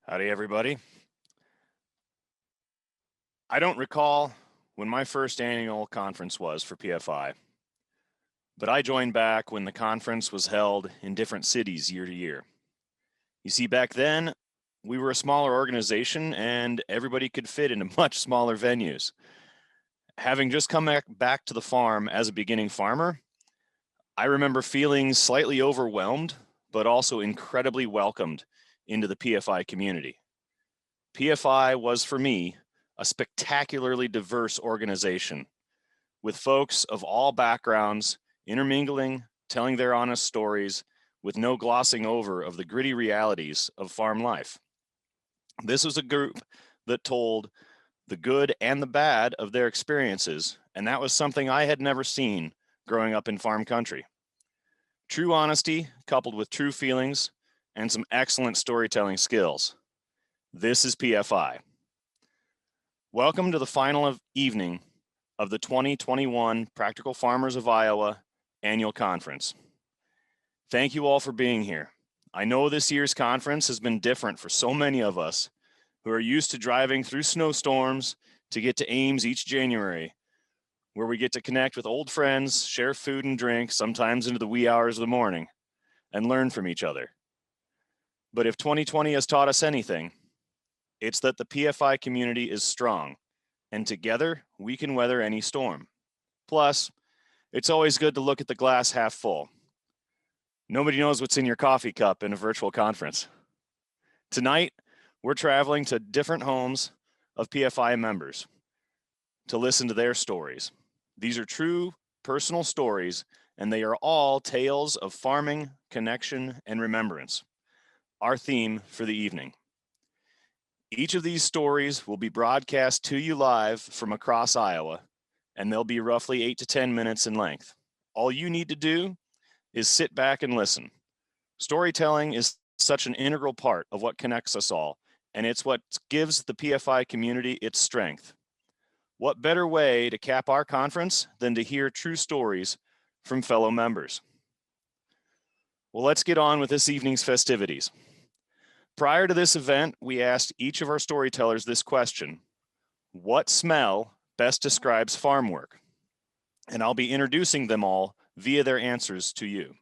Howdy, everybody. I don't recall when my first annual conference was for PFI, but I joined back when the conference was held in different cities year to year. You see, back then, we were a smaller organization and everybody could fit into much smaller venues. Having just come back to the farm as a beginning farmer, I remember feeling slightly overwhelmed, but also incredibly welcomed into the PFI community. PFI was, for me, a spectacularly diverse organization with folks of all backgrounds intermingling, telling their honest stories with no glossing over of the gritty realities of farm life. This was a group that told the good and the bad of their experiences, and that was something I had never seen growing up in farm country. True honesty coupled with true feelings and some excellent storytelling skills. This is PFI. Welcome to the final evening of the 2021 Practical Farmers of Iowa Annual Conference. Thank you all for being here. I know this year's conference has been different for so many of us who are used to driving through snowstorms to get to Ames each January, where we get to connect with old friends, share food and drink, sometimes into the wee hours of the morning, and learn from each other. But if 2020 has taught us anything, it's that the PFI community is strong, and together we can weather any storm. Plus, it's always good to look at the glass half full. Nobody knows what's in your coffee cup in a virtual conference. Tonight, we're traveling to different homes of PFI members to listen to their stories. These are true personal stories, and they are all tales of farming, connection, and remembrance, our theme for the evening. Each of these stories will be broadcast to you live from across Iowa, and they'll be roughly 8 to 10 minutes in length. All you need to do is sit back and listen. Storytelling is such an integral part of what connects us all, and it's what gives the PFI community its strength. What better way to cap our conference than to hear true stories from fellow members? Well, let's get on with this evening's festivities. Prior to this event, we asked each of our storytellers this question: what smell best describes farm work? And I'll be introducing them all via their answers to you.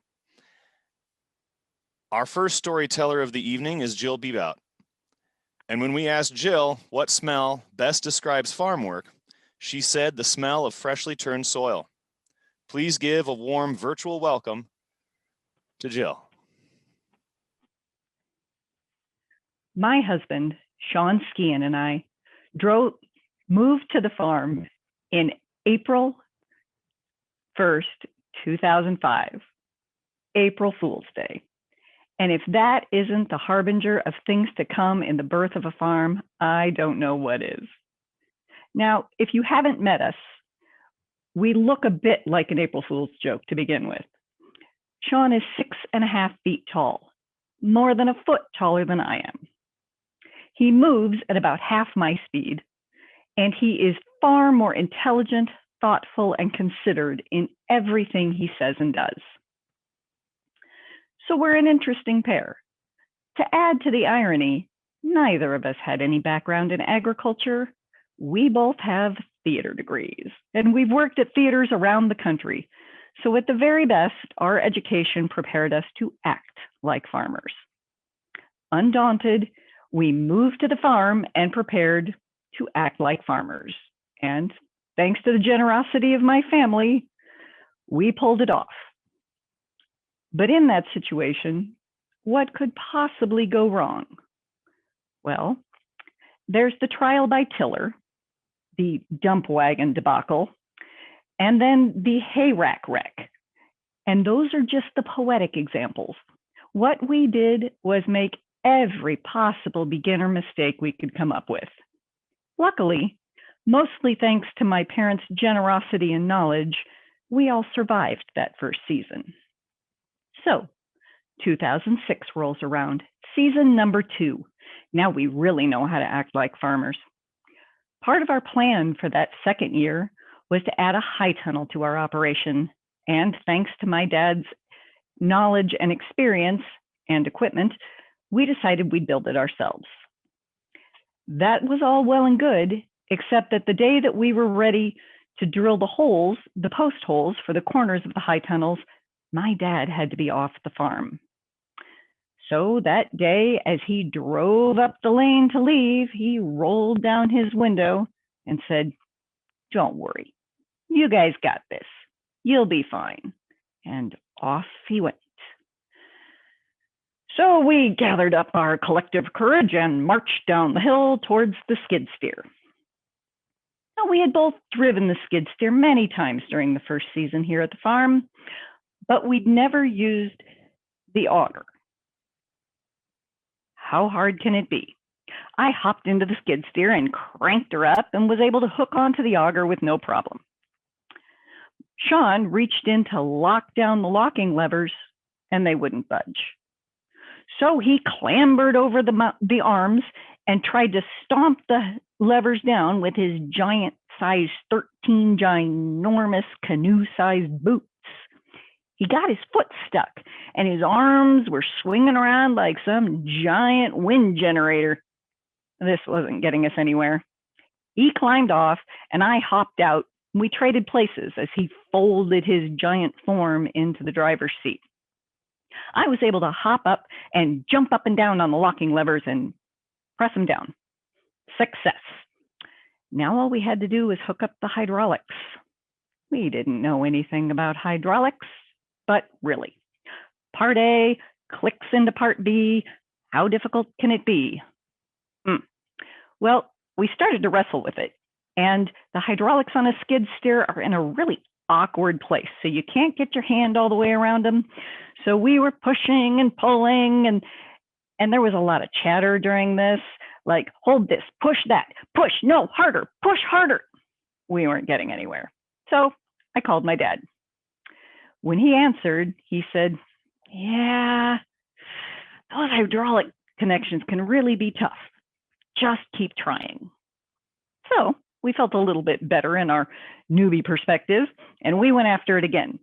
Our first storyteller of the evening is Jill Bieber. And when we asked Jill what smell best describes farm work, she said the smell of freshly turned soil. Please give a warm virtual welcome to Jill. My husband, Sean Skian, and I moved to the farm in April 1st, 2005, April Fool's Day. And if that isn't the harbinger of things to come in the birth of a farm, I don't know what is. Now, if you haven't met us, we look a bit like an April Fool's joke to begin with. Sean is 6.5 feet tall, more than a foot taller than I am. He moves at about half my speed, and he is far more intelligent, thoughtful, and considered in everything he says and does. So we're an interesting pair. To add to the irony, neither of us had any background in agriculture. We both have theater degrees, and we've worked at theaters around the country. So at the very best, our education prepared us to act like farmers. Undaunted, we moved to the farm and prepared to act like farmers. And thanks to the generosity of my family, we pulled it off. But in that situation, what could possibly go wrong? Well, there's the trial by tiller, the dump wagon debacle, and then the hay rack wreck. And those are just the poetic examples. What we did was make every possible beginner mistake we could come up with. Luckily, mostly thanks to my parents' generosity and knowledge, we all survived that first season. So, 2006 rolls around, season number 2. Now we really know how to act like farmers. Part of our plan for that second year was to add a high tunnel to our operation, and thanks to my dad's knowledge and experience and equipment, we decided we'd build it ourselves. That was all well and good, except that the day that we were ready to drill the holes, the post holes for the corners of the high tunnels, my dad had to be off the farm. So that day, as he drove up the lane to leave, he rolled down his window and said, "Don't worry, you guys got this. You'll be fine." And off he went. So we gathered up our collective courage and marched down the hill towards the skid steer. Now, we had both driven the skid steer many times during the first season here at the farm, but we'd never used the auger. How hard can it be? I hopped into the skid steer and cranked her up and was able to hook onto the auger with no problem. Sean reached in to lock down the locking levers and they wouldn't budge. So he clambered over the arms and tried to stomp the levers down with his giant size 13 ginormous canoe-sized boots. He got his foot stuck and his arms were swinging around like some giant wind generator. This wasn't getting us anywhere. He climbed off and I hopped out. We traded places as he folded his giant form into the driver's seat. I was able to hop up and jump up and down on the locking levers and press them down. Success. Now all we had to do was hook up the hydraulics. We didn't know anything about hydraulics, but really, part A clicks into part B. How difficult can it be? Well, we started to wrestle with it, and the hydraulics on a skid steer are in a really awkward place, so you can't get your hand all the way around them. So we were pushing and pulling, and there was a lot of chatter during this, like, hold this, push that, push, no, harder, push harder. We weren't getting anywhere. So I called my dad. When he answered, he said, "Yeah, those hydraulic connections can really be tough. Just keep trying." So we felt a little bit better in our newbie perspective, and we went after it again,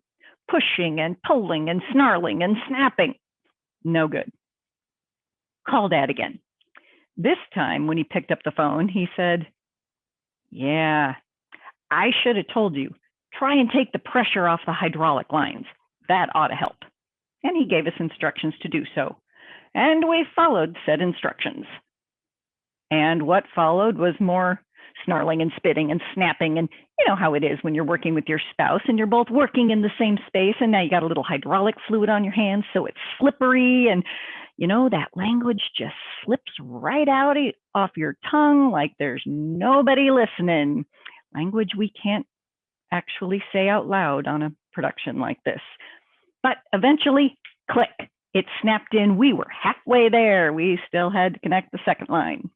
pushing and pulling and snarling and snapping. No good. Call Dad again. This time, when he picked up the phone, he said, "Yeah, I should have told you. Try and take the pressure off the hydraulic lines. That ought to help." And he gave us instructions to do so. And we followed said instructions. And what followed was more snarling and spitting and snapping. And you know how it is when you're working with your spouse and you're both working in the same space, and now you got a little hydraulic fluid on your hands, so it's slippery, and you know that language just slips right out off your tongue like there's nobody listening. Language we can't actually say out loud on a production like this. But eventually, click, it snapped in. We were halfway there. We still had to connect the second line.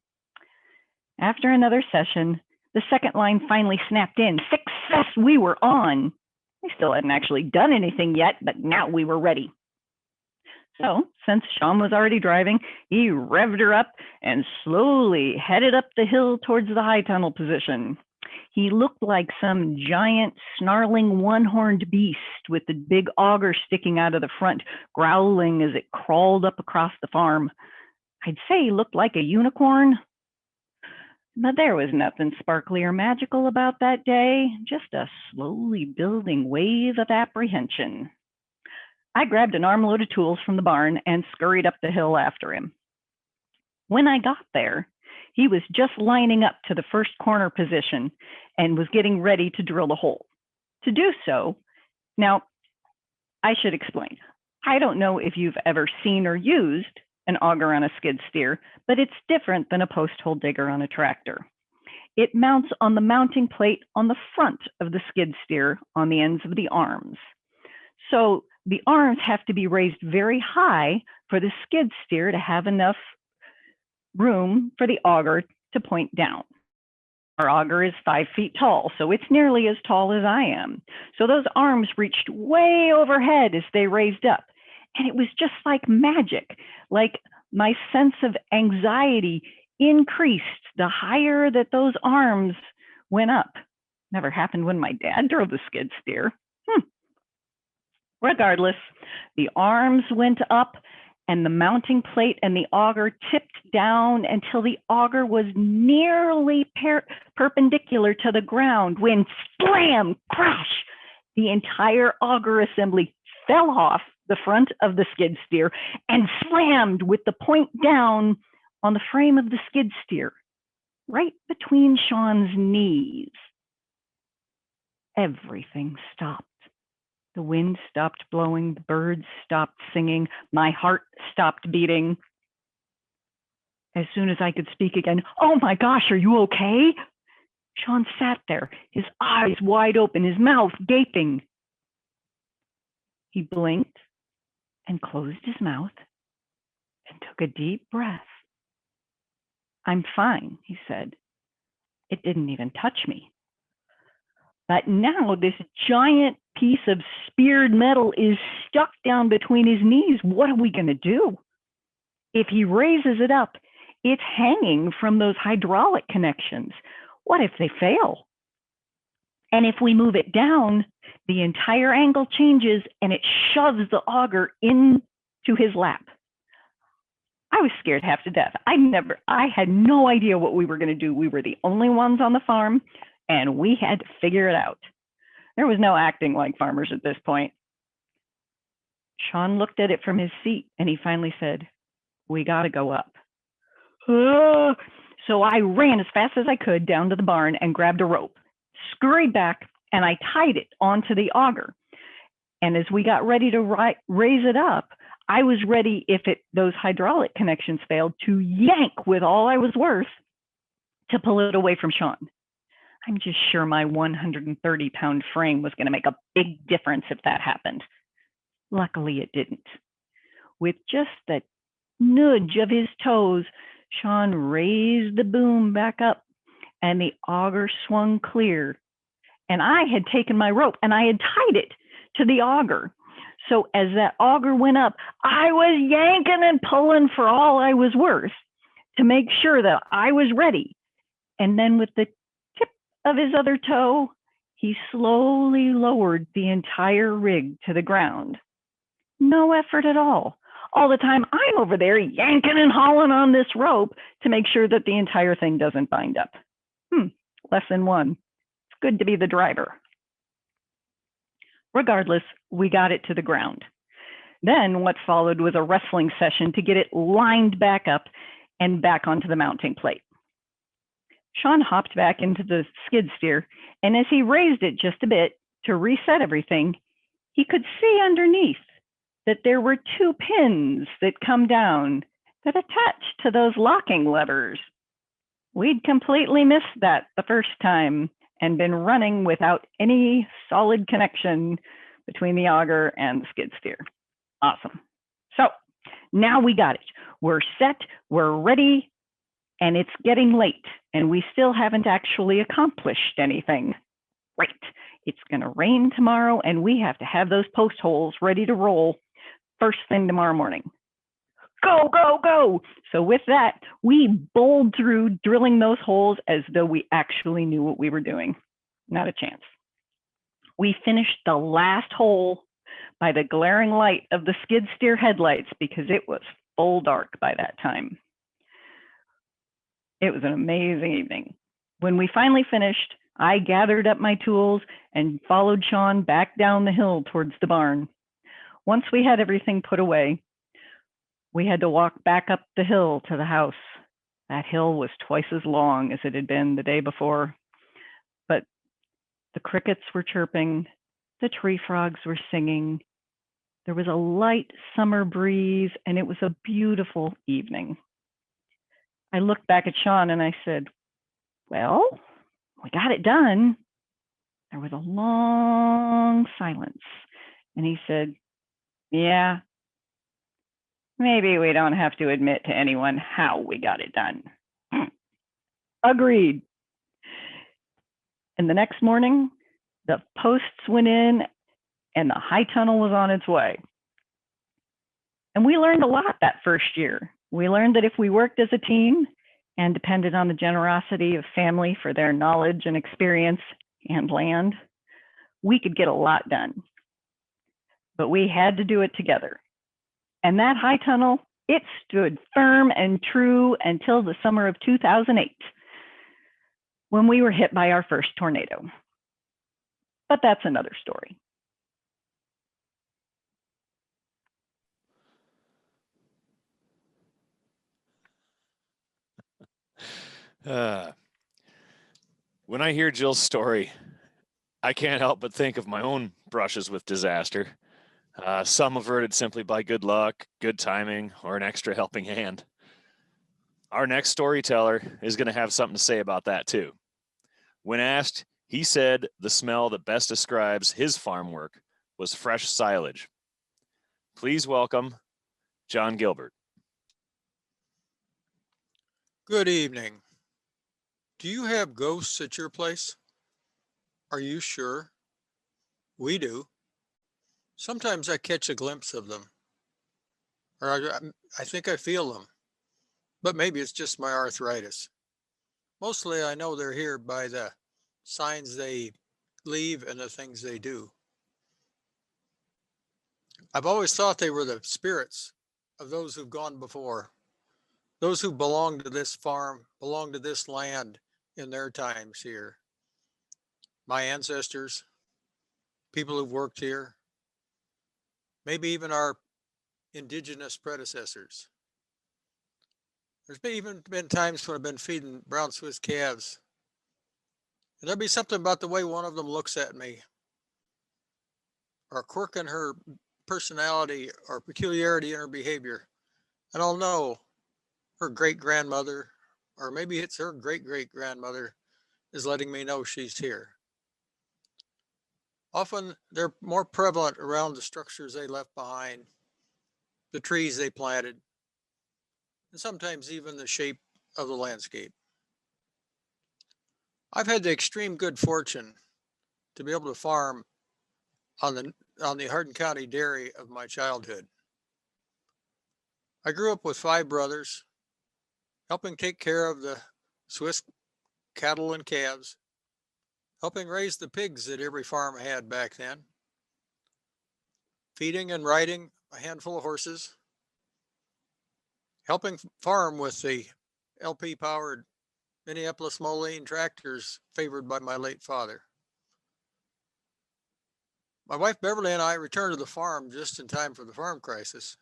After another session, the second line finally snapped in. Success, we were on. We still hadn't actually done anything yet, but now we were ready. So, since Sean was already driving, he revved her up and slowly headed up the hill towards the high tunnel position. He looked like some giant, snarling, one-horned beast with the big auger sticking out of the front, growling as it crawled up across the farm. I'd say he looked like a unicorn. But there was nothing sparkly or magical about that day, just a slowly building wave of apprehension. I grabbed an armload of tools from the barn and scurried up the hill after him. When I got there, he was just lining up to the first corner position and was getting ready to drill the hole. To do so, now, I should explain. I don't know if you've ever seen or used an auger on a skid steer, but it's different than a post hole digger on a tractor. It mounts on the mounting plate on the front of the skid steer on the ends of the arms. So the arms have to be raised very high for the skid steer to have enough room for the auger to point down. Our auger is 5 feet tall, so it's nearly as tall as I am. So those arms reached way overhead as they raised up. And it was just like magic, like my sense of anxiety increased the higher that those arms went up. Never happened when my dad drove the skid steer. Regardless, the arms went up and the mounting plate and the auger tipped down until the auger was nearly perpendicular to the ground when slam, crash, the entire auger assembly fell off the front of the skid steer and slammed with the point down on the frame of the skid steer, right between Sean's knees. Everything stopped. The wind stopped blowing, the birds stopped singing, my heart stopped beating. As soon as I could speak again, "Oh my gosh, are you okay?" Sean sat there, his eyes wide open, his mouth gaping. He blinked and closed his mouth and took a deep breath. "I'm fine," he said. "It didn't even touch me." But now this giant piece of speared metal is stuck down between his knees. What are we going to do? If he raises it up, it's hanging from those hydraulic connections. What if they fail? And if we move it down, the entire angle changes and it shoves the auger into his lap. I was scared half to death. I had no idea what we were going to do. We were the only ones on the farm, and we had to figure it out. There was no acting like farmers at this point. Sean looked at it from his seat, and he finally said, "We got to go up." So I ran as fast as I could down to the barn and grabbed a rope, scurried back, and I tied it onto the auger. And as we got ready to raise it up, I was ready, if those hydraulic connections failed, to yank with all I was worth to pull it away from Sean. I'm just sure my 130-pound frame was going to make a big difference if that happened. Luckily, it didn't. With just the nudge of his toes, Sean raised the boom back up, and the auger swung clear. And I had taken my rope, and I had tied it to the auger. So as that auger went up, I was yanking and pulling for all I was worth to make sure that I was ready. And then with the tip of his other toe, he slowly lowered the entire rig to the ground. No effort at all. All the time I'm over there yanking and hauling on this rope to make sure that the entire thing doesn't bind up. Lesson 1. It's good to be the driver. Regardless, we got it to the ground. Then what followed was a wrestling session to get it lined back up and back onto the mounting plate. Sean hopped back into the skid steer, and as he raised it just a bit to reset everything, he could see underneath that there were 2 pins that come down that attached to those locking levers. We'd completely missed that the first time and been running without any solid connection between the auger and the skid steer. Awesome. So now we got it. We're set, we're ready, and it's getting late, and we still haven't actually accomplished anything. Right. It's going to rain tomorrow, and we have to have those post holes ready to roll first thing tomorrow morning. Go, go, go. So with that, we bowled through drilling those holes as though we actually knew what we were doing. Not a chance. We finished the last hole by the glaring light of the skid steer headlights because it was full dark by that time. It was an amazing evening. When we finally finished, I gathered up my tools and followed Sean back down the hill towards the barn. Once we had everything put away, we had to walk back up the hill to the house. That hill was twice as long as it had been the day before, but the crickets were chirping, the tree frogs were singing, there was a light summer breeze, and it was a beautiful evening. I looked back at Sean and I said, "Well, we got it done." There was a long silence, and he said, "Yeah, maybe we don't have to admit to anyone how we got it done." Agreed. And the next morning, the posts went in and the high tunnel was on its way. And we learned a lot that first year. We learned that if we worked as a team and depended on the generosity of family for their knowledge and experience and land, we could get a lot done. But we had to do it together. And that high tunnel, it stood firm and true until the summer of 2008, when we were hit by our first tornado. But that's another story. When I hear Jill's story, I can't help but think of my own brushes with disaster. Some averted simply by good luck, good timing, or an extra helping hand. Our next storyteller is going to have something to say about that too. When asked, he said the smell that best describes his farm work was fresh silage. Please welcome John Gilbert. Good evening. Do you have ghosts at your place? Are you sure? We do. Sometimes I catch a glimpse of them, or I think I feel them, but maybe it's just my arthritis. Mostly I know they're here by the signs they leave and the things they do. I've always thought they were the spirits of those who've gone before, those who belong to this farm, belong to this land in their times here. My ancestors, people who've worked here, maybe even our indigenous predecessors. There's even been times when I've been feeding brown Swiss calves, and there'll be something about the way one of them looks at me, or a quirk in her personality or peculiarity in her behavior, and I'll know her great-grandmother, or maybe it's her great-great-grandmother, is letting me know she's here. Often they're more prevalent around the structures they left behind, the trees they planted, and sometimes even the shape of the landscape. I've had the extreme good fortune to be able to farm on the Hardin County dairy of my childhood. I grew up with 5 brothers, helping take care of the Swiss cattle and calves, helping raise the pigs that every farm had back then, feeding and riding a handful of horses, helping farm with the LP-powered Minneapolis Moline tractors favored by my late father. My wife Beverly and I returned to the farm just in time for the farm crisis,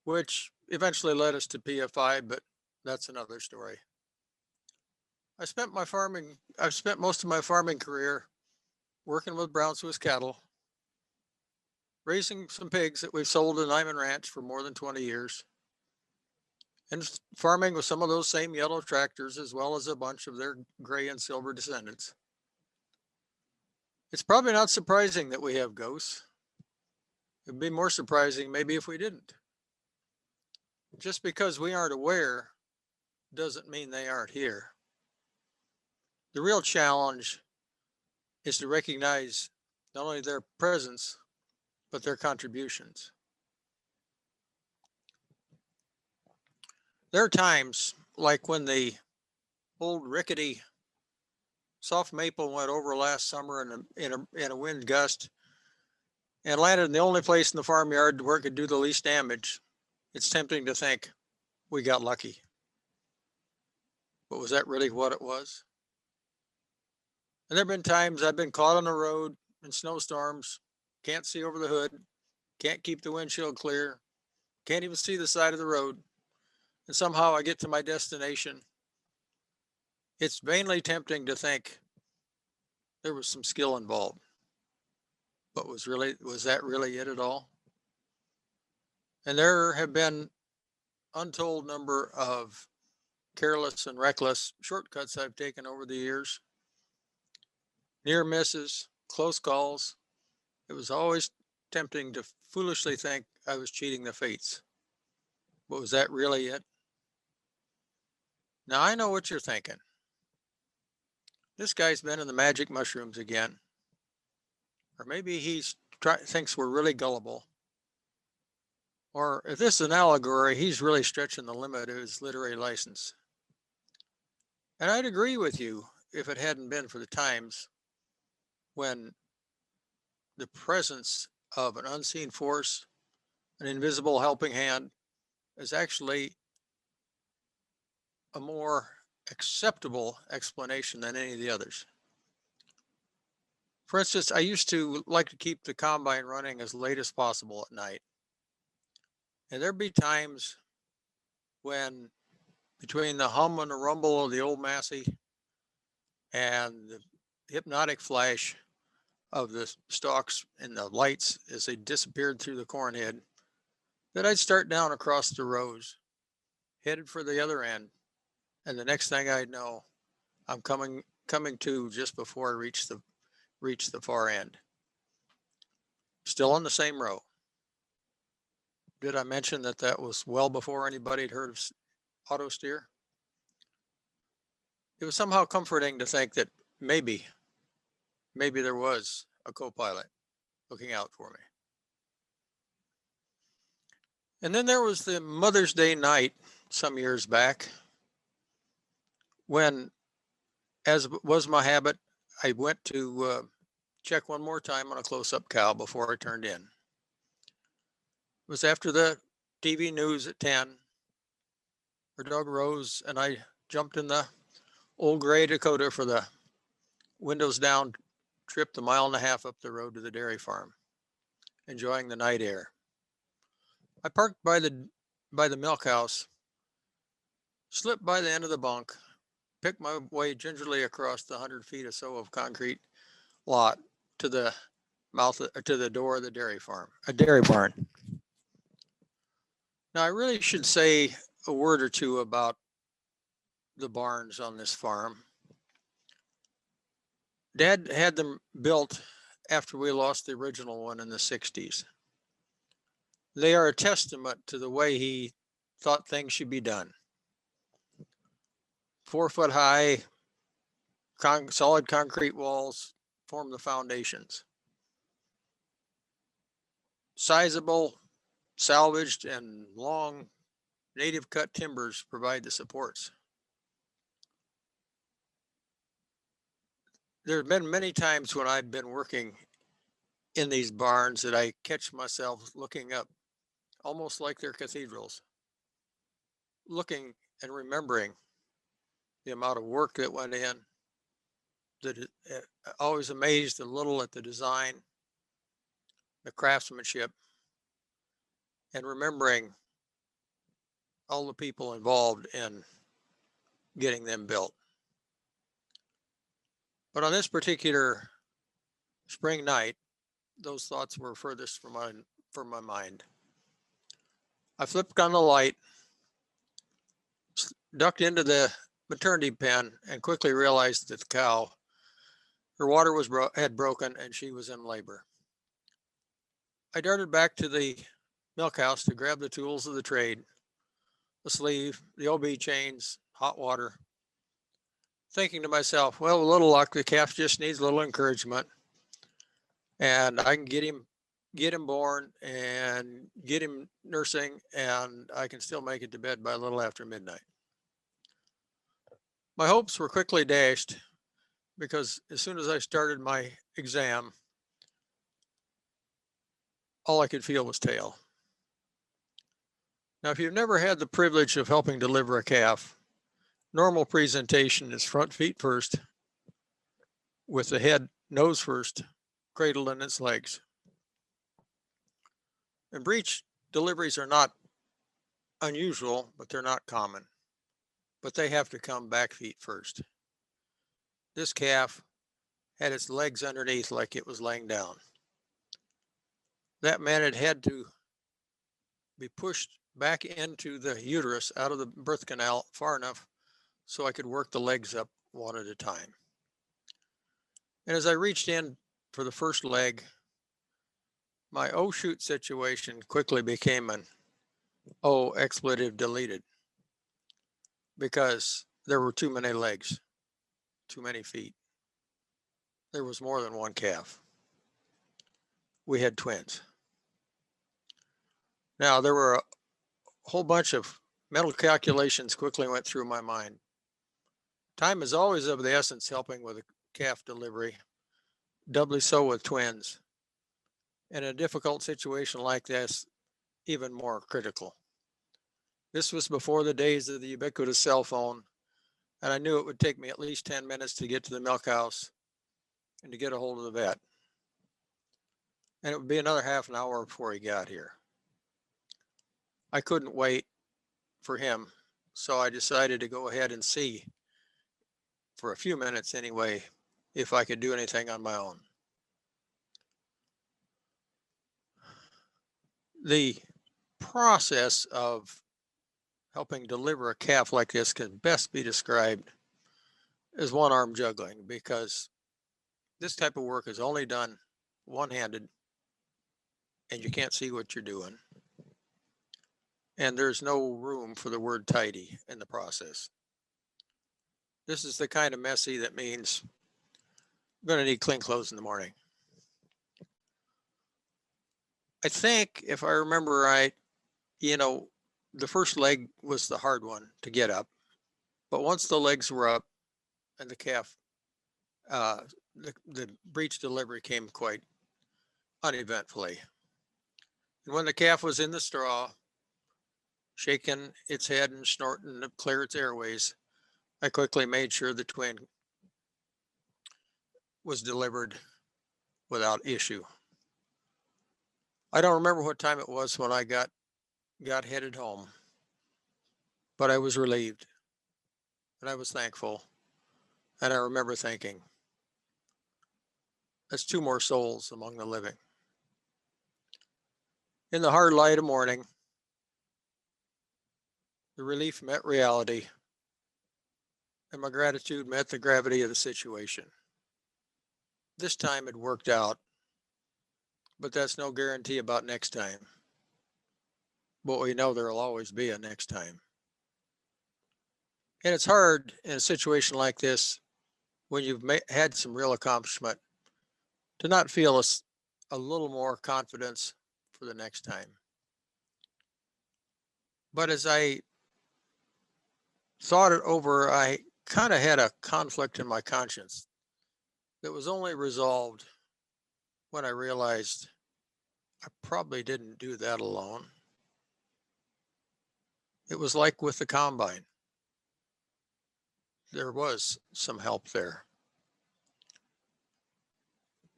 which eventually led us to PFI, but that's another story. I've spent most of my farming career working with brown Swiss cattle, raising some pigs that we've sold to Nyman Ranch for more than 20 years, and farming with some of those same yellow tractors, as well as a bunch of their gray and silver descendants. It's probably not surprising that we have ghosts. It'd be more surprising maybe if we didn't. Just because we aren't aware doesn't mean they aren't here. The real challenge is to recognize not only their presence, but their contributions. There are times, like when the old rickety soft maple went over last summer in a wind gust and landed in the only place in the farmyard where it could do the least damage. It's tempting to think we got lucky. But was that really what it was? And there have been times I've been caught on the road in snowstorms, can't see over the hood, can't keep the windshield clear, can't even see the side of the road, and somehow I get to my destination. It's vainly tempting to think there was some skill involved. But was that really it at all? And there have been untold number of careless and reckless shortcuts I've taken over the years. Near misses, close calls. It was always tempting to foolishly think I was cheating the fates. But was that really it? Now I know what you're thinking. This guy's been in the magic mushrooms again. Or maybe he thinks we're really gullible. Or if this is an allegory, he's really stretching the limit of his literary license. And I'd agree with you if it hadn't been for the times when the presence of an unseen force, an invisible helping hand is actually a more acceptable explanation than any of the others. For instance, I used to like to keep the combine running as late as possible at night. And there'd be times when between the hum and the rumble of the old Massey and the hypnotic flash of the stalks and the lights as they disappeared through the cornhead, that I'd start down across the rows, headed for the other end. And the next thing I'd know, I'm coming to just before I reach the far end. Still on the same row. Did I mention that was well before anybody had heard of auto steer? It was somehow comforting to think that maybe there was a co-pilot looking out for me. And then there was the Mother's Day night some years back when, as was my habit, I went to check one more time on a close-up cow before I turned in. It was after the TV news at 10. Her dog rose and I jumped in the old gray Dakota for the windows down trip, the 1.5 miles up the road to the dairy farm, enjoying the night air. I parked by the milk house, slipped by the end of the bunk, picked my way gingerly across the 100 feet or so of concrete lot to the to the door of the dairy farm, a dairy barn. Now I really should say a word or two about the barns on this farm. Dad had them built after we lost the original one in the 60s. They are a testament to the way he thought things should be done. 4 foot high, solid concrete walls form the foundations. Sizable, salvaged, and long native cut timbers provide the supports. There have been many times when I've been working in these barns that I catch myself looking up, almost like they're cathedrals, looking and remembering the amount of work that went in, that always amazed a little at the design, the craftsmanship, and remembering all the people involved in getting them built. But on this particular spring night, those thoughts were furthest from my mind. I flipped on the light, ducked into the maternity pen, and quickly realized that the cow, her water had broken and she was in labor. I darted back to the milk house to grab the tools of the trade, the sleeve, the OB chains, hot water, thinking to myself, well, with a little luck, the calf just needs a little encouragement, and I can get him born and get him nursing, and I can still make it to bed by a little after midnight. My hopes were quickly dashed because as soon as I started my exam, all I could feel was tail. Now, if you've never had the privilege of helping deliver a calf, normal presentation is front feet first, with the head nose first, cradled in its legs. And breech deliveries are not unusual, but they're not common. But they have to come back feet first. This calf had its legs underneath like it was laying down. That meant it had to be pushed back into the uterus out of the birth canal far enough so I could work the legs up one at a time. And as I reached in for the first leg, my oh shoot situation quickly became an oh expletive deleted, because there were too many legs, too many feet. There was more than one calf. We had twins. Now, there were a whole bunch of mental calculations quickly went through my mind. Time is always of the essence helping with a calf delivery, doubly so with twins. In a difficult situation like this, even more critical. This was before the days of the ubiquitous cell phone, and I knew it would take me at least 10 minutes to get to the milk house and to get a hold of the vet. And it would be another half an hour before he got here. I couldn't wait for him, so I decided to go ahead and see, for a few minutes anyway, if I could do anything on my own. The process of helping deliver a calf like this can best be described as one-arm juggling, because this type of work is only done one-handed and you can't see what you're doing. And there's no room for the word tidy in the process. This is the kind of messy that means I'm going to need clean clothes in the morning. I think, if I remember right, the first leg was the hard one to get up. But once the legs were up and the calf, the breech delivery came quite uneventfully. And when the calf was in the straw, shaking its head and snorting to clear its airways, I quickly made sure the twin was delivered without issue. I don't remember what time it was when I got headed home, but I was relieved and I was thankful. And I remember thinking, that's 2 more souls among the living. In the hard light of morning, the relief met reality, and my gratitude met the gravity of the situation. This time it worked out, but that's no guarantee about next time. But we know there'll always be a next time. And it's hard in a situation like this, when you've had some real accomplishment, to not feel a little more confidence for the next time. But as I thought it over, I kind of had a conflict in my conscience that was only resolved when I realized I probably didn't do that alone. It was like with the combine. There was some help there.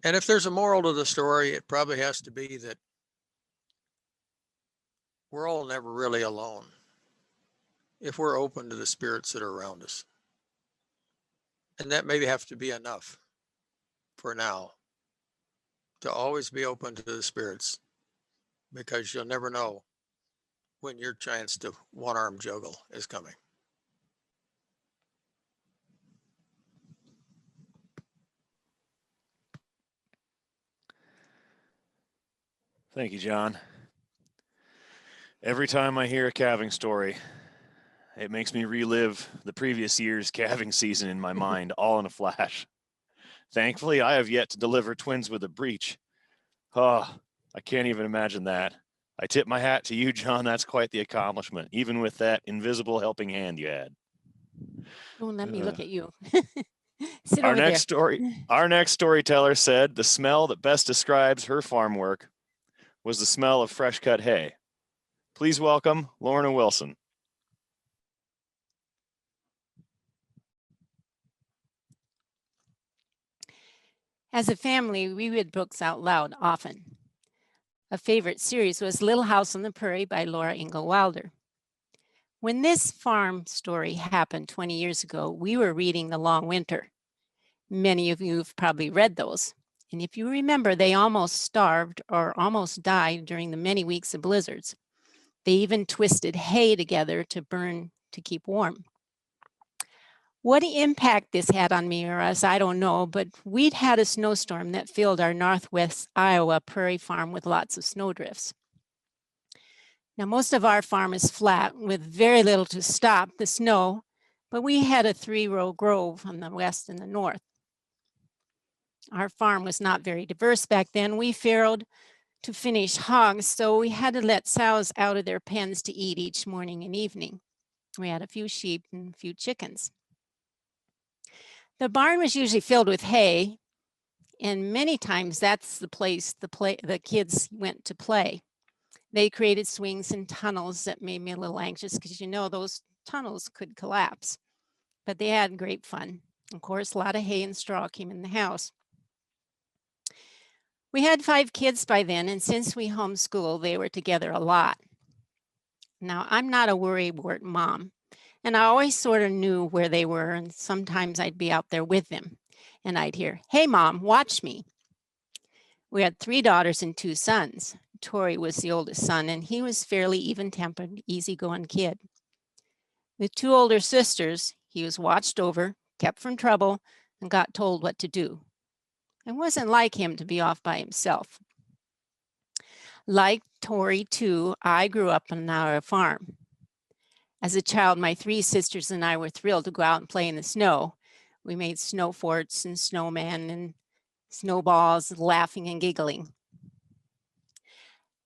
And if there's a moral to the story, it probably has to be that we're all never really alone if we're open to the spirits that are around us. And that may have to be enough for now, to always be open to the spirits, because you'll never know when your chance to one-arm juggle is coming. Thank you, John. Every time I hear a calving story, it makes me relive the previous year's calving season in my mind, all in a flash. Thankfully, I have yet to deliver twins with a breech. Oh, I can't even imagine that. I tip my hat to you, John. That's quite the accomplishment, even with that invisible helping hand you had. Don't let me look at you. Sit over there. Our next storyteller said the smell that best describes her farm work was the smell of fresh cut hay. Please welcome Lorna Wilson. As a family, we read books out loud often. A favorite series was Little House on the Prairie by Laura Ingalls Wilder. When this farm story happened 20 years ago, we were reading The Long Winter. Many of you have probably read those. And if you remember, they almost starved or almost died during the many weeks of blizzards. They even twisted hay together to burn to keep warm. What impact this had on me or us, I don't know, but we'd had a snowstorm that filled our northwest Iowa prairie farm with lots of snowdrifts. Now, most of our farm is flat with very little to stop the snow, but we had a 3-row grove on the west and the north. Our farm was not very diverse back then. We farrowed to finish hogs, so we had to let sows out of their pens to eat each morning and evening. We had a few sheep and a few chickens. The barn was usually filled with hay, and many times that's the place the kids went to play. They created swings and tunnels that made me a little anxious because those tunnels could collapse. But they had great fun. Of course, a lot of hay and straw came in the house. We had 5 kids by then, and since we homeschooled, they were together a lot. Now, I'm not a worrywart mom, and I always sort of knew where they were, and sometimes I'd be out there with them, and I'd hear, "Hey, Mom, watch me." We had 3 daughters and 2 sons. Tori was the oldest son, and he was fairly even-tempered, easygoing kid. With 2 older sisters, he was watched over, kept from trouble, and got told what to do. It wasn't like him to be off by himself. Like Tori, too, I grew up on our farm. As a child, my 3 sisters and I were thrilled to go out and play in the snow. We made snow forts and snowmen and snowballs, laughing and giggling.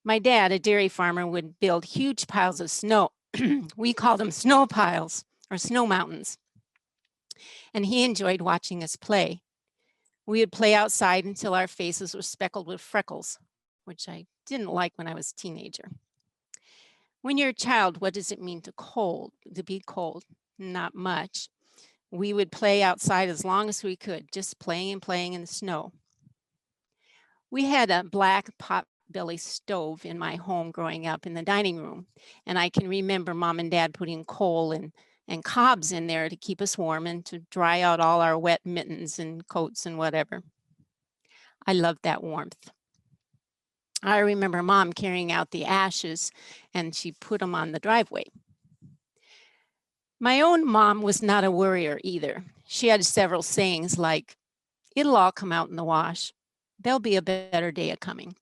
My dad, a dairy farmer, would build huge piles of snow. We called them snow piles or snow mountains. And he enjoyed watching us play. We would play outside until our faces were speckled with freckles, which I didn't like when I was a teenager. When you're a child, what does it mean to be cold? Not much. We would play outside as long as we could, just playing and playing in the snow. We had a black potbelly stove in my home growing up in the dining room, and I can remember Mom and Dad putting coal and cobs in there to keep us warm and to dry out all our wet mittens and coats and whatever. I loved that warmth. I remember Mom carrying out the ashes, and she put them on the driveway. My own mom was not a worrier either. She had several sayings like, "It'll all come out in the wash. There'll be a better day a-coming."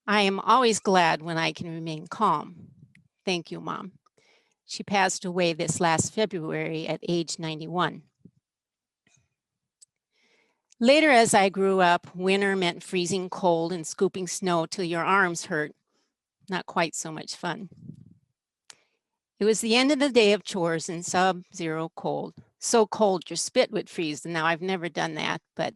I am always glad when I can remain calm. Thank you, Mom. She passed away this last February at age 91. Later, as I grew up, winter meant freezing cold and scooping snow till your arms hurt. Not quite so much fun. It was the end of the day of chores in sub-zero cold. So cold your spit would freeze. Now, I've never done that, but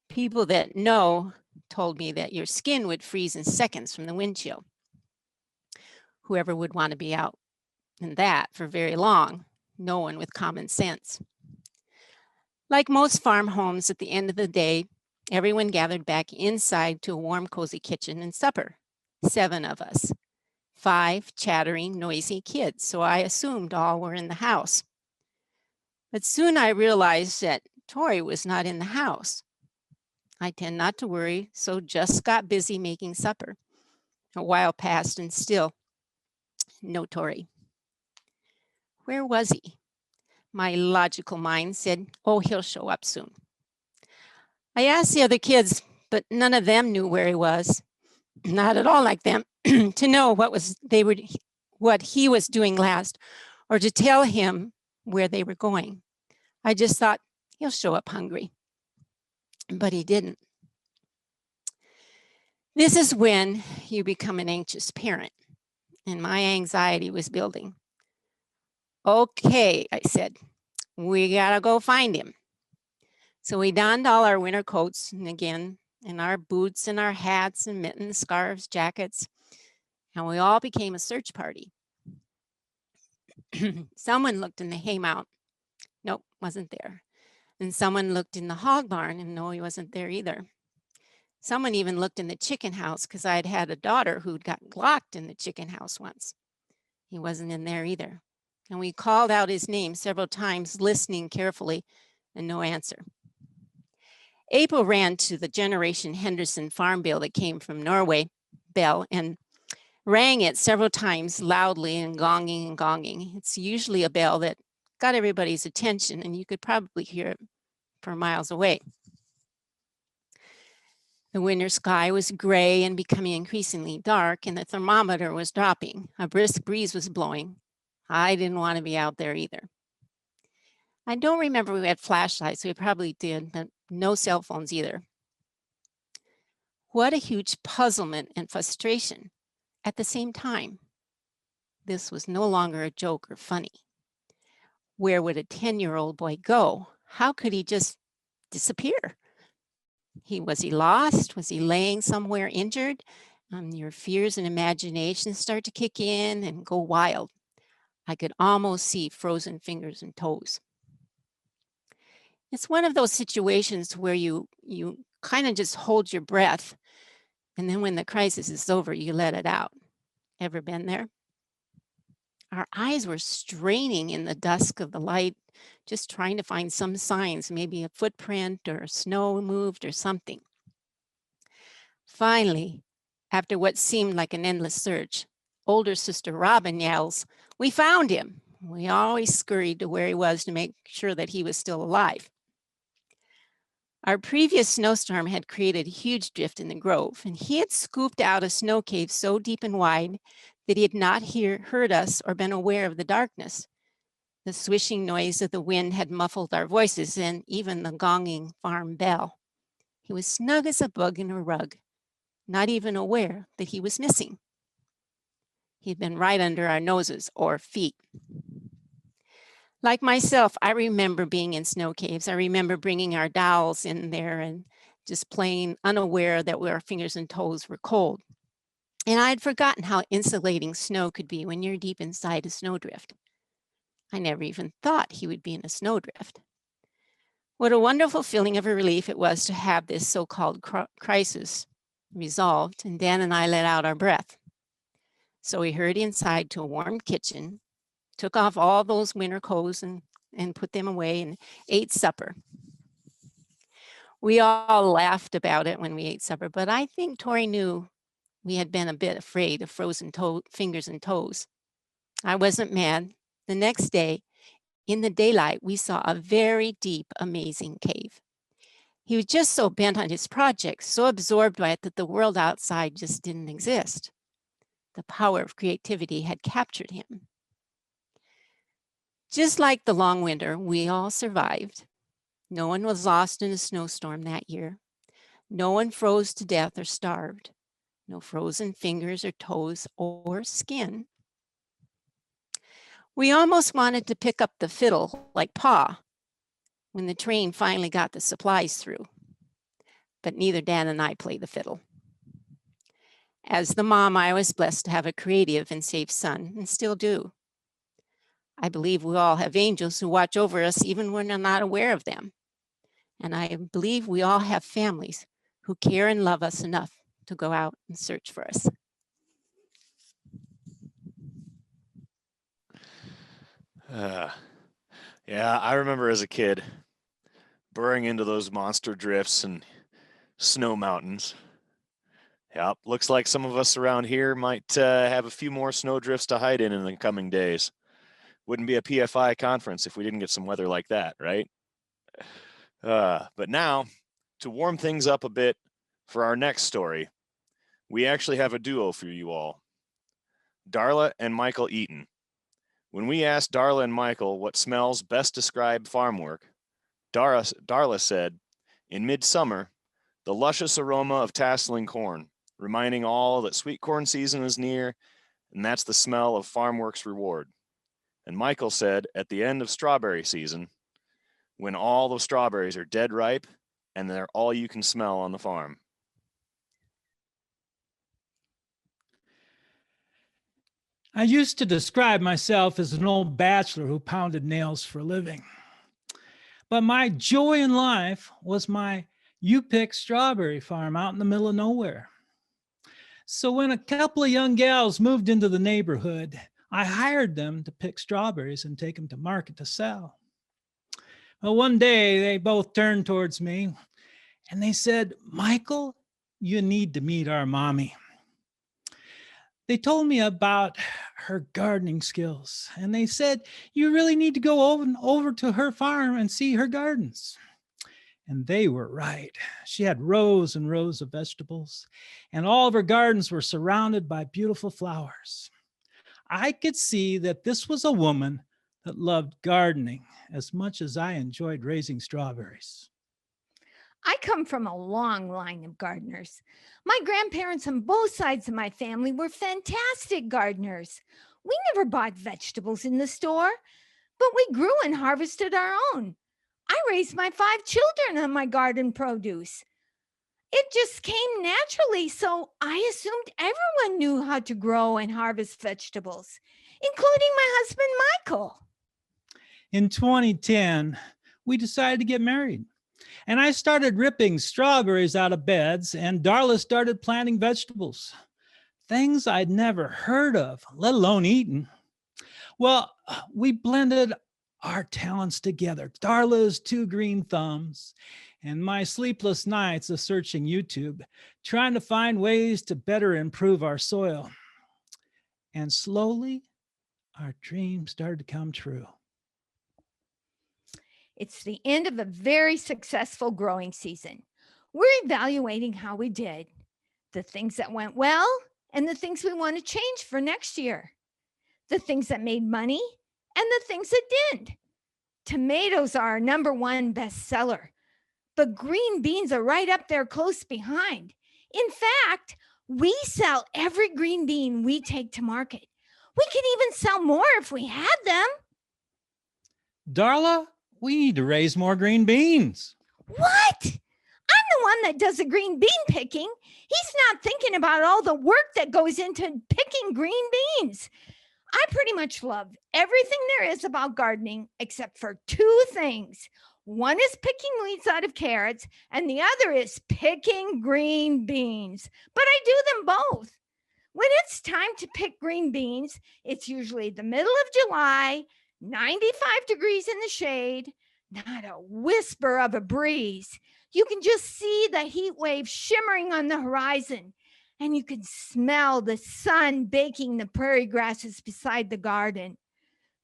people that know told me that your skin would freeze in seconds from the wind chill. Whoever would want to be out in that for very long? No one with common sense. Like most farm homes, at the end of the day, everyone gathered back inside to a warm, cozy kitchen and supper. 7 of us. 5 chattering, noisy kids, so I assumed all were in the house. But soon I realized that Tori was not in the house. I tend not to worry, so just got busy making supper. A while passed and still no Tori. Where was he? My logical mind said, "Oh, he'll show up soon." I asked the other kids, but none of them knew where he was. Not at all like them to know what he was doing last, or to tell him where they were going. I just thought, he'll show up hungry. But he didn't. This is when you become an anxious parent, and my anxiety was building. "Okay," I said, "we gotta go find him." So we donned all our winter coats and our boots and our hats and mittens, scarves, jackets, and we all became a search party. Someone looked in the hay mound. Nope, wasn't there. And someone looked in the hog barn, and no, he wasn't there either. Someone even looked in the chicken house because I had a daughter who'd got locked in the chicken house once. He wasn't in there either. And we called out his name several times, listening carefully, and no answer. April ran to the Generation Henderson farm bell that came from Norway, and rang it several times loudly and gonging and gonging. It's usually a bell that got everybody's attention, and you could probably hear it for miles away. The winter sky was gray and becoming increasingly dark, and the thermometer was dropping. A brisk breeze was blowing. I didn't want to be out there either. I don't remember we had flashlights. We probably did, but no cell phones either. What a huge puzzlement and frustration at the same time. This was no longer a joke or funny. Where would a 10-year-old boy go? How could he just disappear? Was he lost? Was he laying somewhere injured? Your fears and imagination start to kick in and go wild. I could almost see frozen fingers and toes. It's one of those situations where you kind of just hold your breath, and then when the crisis is over, you let it out. Ever been there? Our eyes were straining in the dusk of the light, just trying to find some signs, maybe a footprint or snow moved or something. Finally, after what seemed like an endless search, older sister Robin yells, "We found him!" We always scurried to where he was to make sure that he was still alive. Our previous snowstorm had created a huge drift in the grove, and he had scooped out a snow cave so deep and wide that he had not heard us or been aware of the darkness. The swishing noise of the wind had muffled our voices and even the gonging farm bell. He was snug as a bug in a rug, not even aware that he was missing. He'd been right under our noses or feet. Like myself, I remember being in snow caves. I remember bringing our dolls in there and just playing unaware that our fingers and toes were cold. And I had forgotten how insulating snow could be when you're deep inside a snowdrift. I never even thought he would be in a snowdrift. What a wonderful feeling of relief it was to have this so-called crisis resolved, and Dan and I let out our breath. So we hurried inside to a warm kitchen, took off all those winter clothes and put them away and ate supper. We all laughed about it when we ate supper, but I think Tori knew we had been a bit afraid of frozen fingers and toes. I wasn't mad. The next day, in the daylight, we saw a very deep, amazing cave. He was just so bent on his project, so absorbed by it that the world outside just didn't exist. The power of creativity had captured him. Just like the long winter, we all survived. No one was lost in a snowstorm that year. No one froze to death or starved. No frozen fingers or toes or skin. We almost wanted to pick up the fiddle like Pa when the train finally got the supplies through. But neither Dan and I play the fiddle. As the mom, I was blessed to have a creative and safe son, and still do. I believe we all have angels who watch over us even when we're not aware of them. And I believe we all have families who care and love us enough to go out and search for us. Yeah, I remember as a kid burrowing into those monster drifts and snow mountains. Yep, looks like some of us around here might have a few more snow drifts to hide in the coming days. Wouldn't be a PFI conference if we didn't get some weather like that, right? But now, to warm things up a bit for our next story, we actually have a duo for you all. Darla and Michael Eaton. When we asked Darla and Michael what smells best describe farm work, Darla said, in midsummer, the luscious aroma of tasseling corn, reminding all that sweet corn season is near, and that's the smell of farm work's reward. And Michael said, at the end of strawberry season, when all the strawberries are dead ripe and they're all you can smell on the farm. I used to describe myself as an old bachelor who pounded nails for a living. But my joy in life was my U-pick strawberry farm out in the middle of nowhere. So when a couple of young gals moved into the neighborhood, I hired them to pick strawberries and take them to market to sell. Well, one day they both turned towards me and they said, "Michael, you need to meet our mommy." They told me about her gardening skills, and they said, "You really need to go over to her farm and see her gardens." And they were right. She had rows and rows of vegetables, and all of her gardens were surrounded by beautiful flowers. I could see that this was a woman that loved gardening as much as I enjoyed raising strawberries. I come from a long line of gardeners. My grandparents on both sides of my family were fantastic gardeners. We never bought vegetables in the store, but we grew and harvested our own. I raised my 5 children on my garden produce. It just came naturally, so I assumed everyone knew how to grow and harvest vegetables, including my husband, Michael. In 2010, we decided to get married. And I started ripping strawberries out of beds, and Darla started planting vegetables. Things I'd never heard of, let alone eaten. Well, we blended our talents together. Darla's 2 green thumbs and my sleepless nights of searching YouTube, trying to find ways to better improve our soil. And slowly, our dreams started to come true. It's the end of a very successful growing season. We're evaluating how we did, the things that went well, and the things we want to change for next year, the things that made money, and the things that didn't. Tomatoes are our #1 bestseller, but green beans are right up there close behind. In fact, we sell every green bean we take to market. We could even sell more if we had them. Darla, we need to raise more green beans. What? I'm the one that does the green bean picking. He's not thinking about all the work that goes into picking green beans. I pretty much love everything there is about gardening except for 2 things. One is picking weeds out of carrots, and the other is picking green beans. But I do them both. When it's time to pick green beans, it's usually the middle of July, 95 degrees in the shade, not a whisper of a breeze. You can just see the heat wave shimmering on the horizon, and you can smell the sun baking the prairie grasses beside the garden.